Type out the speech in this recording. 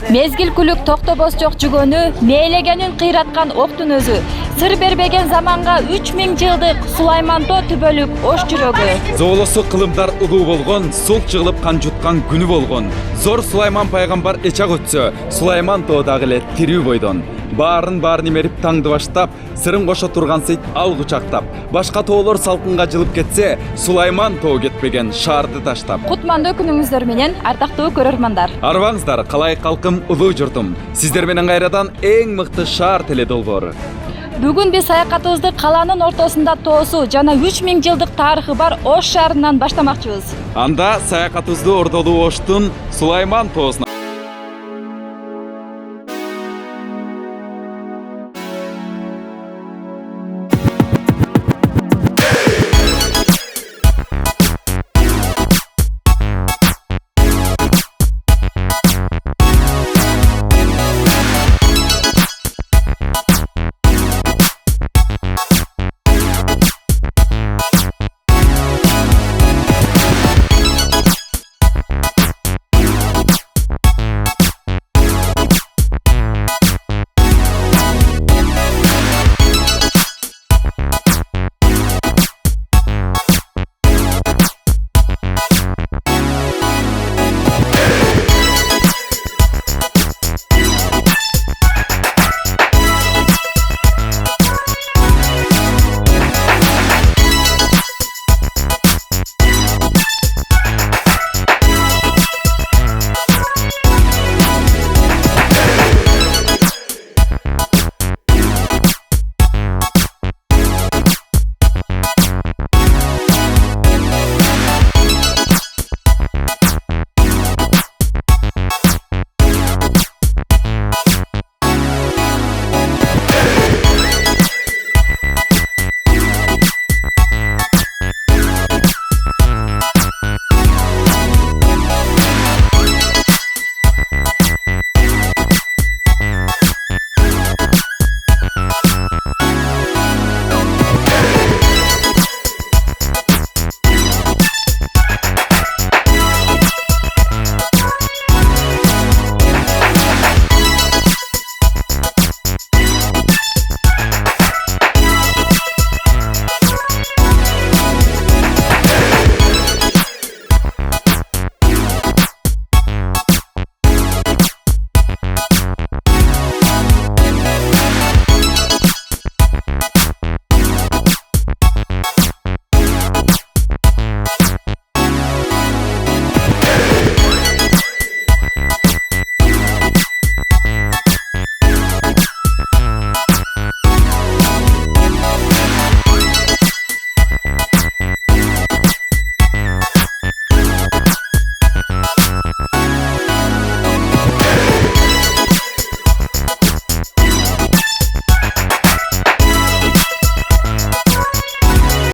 Мезгил-күлүк токтобос жок жүгөнү, мээлегенин кыйраткан октун өзү. Сыр бербеген заманга 3000 жылдык Сулаймантоо түбөлүп ош жүрөгү. Зоолосу кылымдар улуу болгон, сул чыгылып кан жуткан күнү болгон. Зор Сулайман пайгамбар эчак өтсө, Сулаймантоо дагы эле тирүү бойдон. Баарын имерип таңды баштап, сырын кошо турган сейт ал кучактап. Башка тоолор салкынга жылып кетсе, Сулаймантоо кетпеген шаарды таштап. Кутмандуу күнүңүздөр менен, ардактуу көрөрмандар. Арбаңыздар, калай калкым, улуу журтум. Сиздер менен кайрадан эң мыкты шаар теледолбоору. Бүгүн биз саякатыбызды каланын ортосунда тоосу жана 3000 жылдык тарыхы бар Ош шаарынан баштамакчыбыз. Анда саякатыбызды ордолуу Оштун Сулаймантоосуна